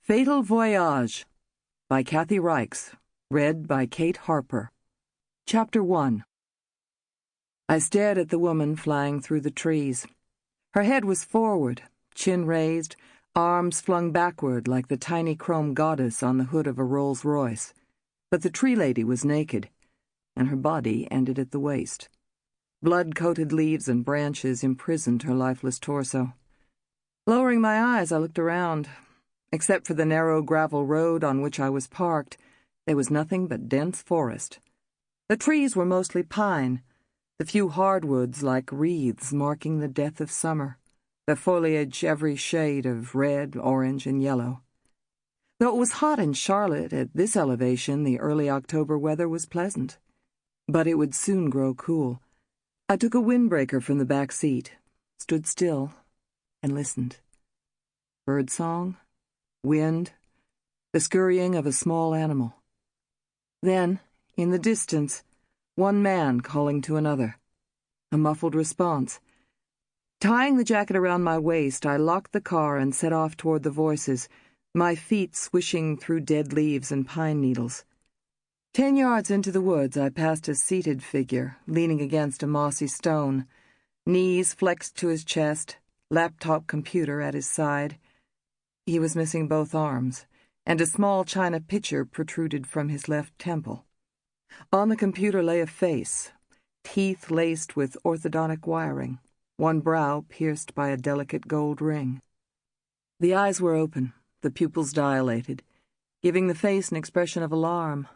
Fatal Voyage by Kathy Reichs, read by Kate Harper. Chapter 1. I stared at the woman flying through the trees. Her head was forward, chin raised, arms flung backward like the tiny chrome goddess on the hood of a Rolls-Royce. But the tree lady was naked, and her body ended at the waist. Blood-coated leaves and branches imprisoned her lifeless torso. Lowering my eyes, I looked around. Except for the narrow gravel road on which I was parked, there was nothing but dense forest. The trees were mostly pine, the few hardwoods like wreaths marking the death of summer, their foliage every shade of red, orange, and yellow. Though it was hot in Charlotte, at this elevation the early October weather was pleasant. But it would soon grow cool. I took a windbreaker from the back seat, stood still, and listened. Birdsong, wind, the scurrying of a small animal. Then, in the distance, one man calling to another. A muffled response. Tying the jacket around my waist, I locked the car and set off toward the voices, my feet swishing through dead leaves and pine needles. 10 yards into the woods, I passed a seated figure, leaning against a mossy stone, knees flexed to his chest, laptop computer at his side. He was missing both arms, and a small china pitcher protruded from his left temple. On the computer lay a face, teeth laced with orthodontic wiring, one brow pierced by a delicate gold ring. The eyes were open, the pupils dilated, giving the face an expression of alarm.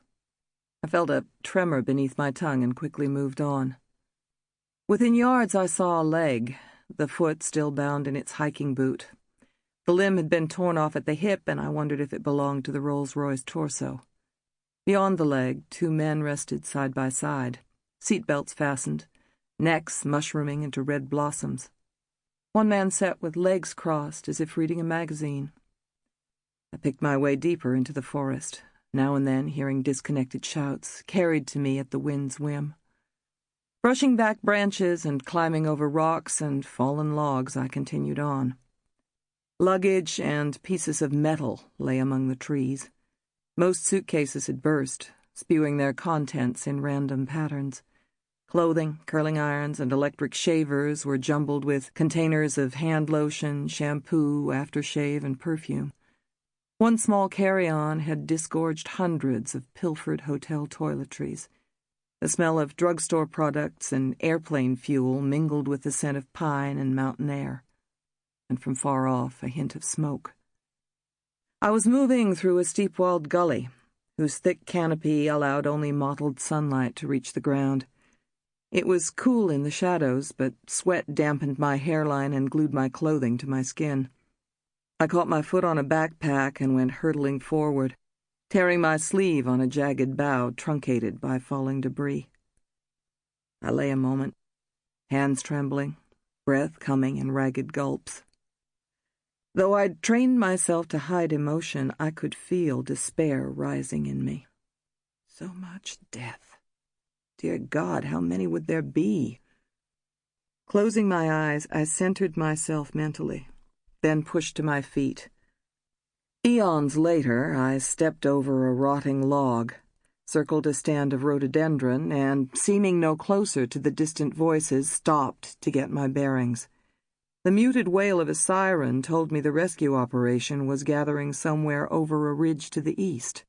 I felt a tremor beneath my tongue and quickly moved on. Within yards I saw a leg, the foot still bound in its hiking boot. The limb had been torn off at the hip, and I wondered if it belonged to the Rolls-Royce torso. Beyond the leg, 2 men rested side by side, seatbelts fastened, necks mushrooming into red blossoms. One man sat with legs crossed as if reading a magazine. I picked my way deeper into the forest, now and then hearing disconnected shouts, carried to me at the wind's whim. Brushing back branches and climbing over rocks and fallen logs, I continued on. Luggage and pieces of metal lay among the trees. Most suitcases had burst, spewing their contents in random patterns. Clothing, curling irons, and electric shavers were jumbled with containers of hand lotion, shampoo, aftershave, and perfume. One small carry-on had disgorged hundreds of pilfered hotel toiletries. The smell of drugstore products and airplane fuel mingled with the scent of pine and mountain air, and from far off a hint of smoke. I was moving through a steep-walled gully, whose thick canopy allowed only mottled sunlight to reach the ground. It was cool in the shadows, but sweat dampened my hairline and glued my clothing to my skin. I caught my foot on a backpack and went hurtling forward, tearing my sleeve on a jagged bough truncated by falling debris. I lay a moment, hands trembling, breath coming in ragged gulps. Though I'd trained myself to hide emotion, I could feel despair rising in me. So much death. Dear God, how many would there be? Closing my eyes, I centered myself mentally, then pushed to my feet. Eons later, I stepped over a rotting log, circled a stand of rhododendron, and, seeming no closer to the distant voices, stopped to get my bearings. The muted wail of a siren told me the rescue operation was gathering somewhere over a ridge to the east.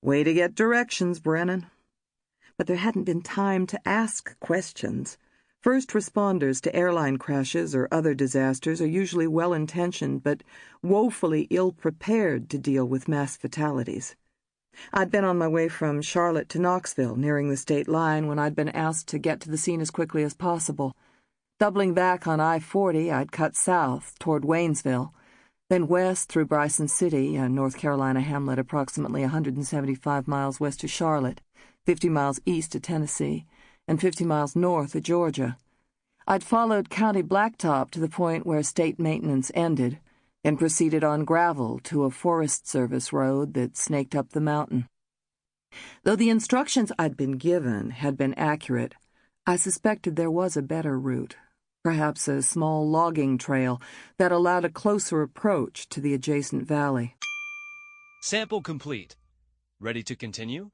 Way to get directions, Brennan. But there hadn't been time to ask questions. First responders to airline crashes or other disasters are usually well-intentioned but woefully ill-prepared to deal with mass fatalities. I'd been on my way from Charlotte to Knoxville, nearing the state line, when I'd been asked to get to the scene as quickly as possible. Doubling back on I-40, I'd cut south toward Waynesville, then west through Bryson City, a North Carolina hamlet approximately 175 miles west of Charlotte, 50 miles east of Tennessee, and 50 miles north of Georgia. I'd followed County Blacktop to the point where state maintenance ended, and proceeded on gravel to a Forest Service road that snaked up the mountain. Though the instructions I'd been given had been accurate, I suspected there was a better route, perhaps a small logging trail that allowed a closer approach to the adjacent valley. Sample complete. Ready to continue?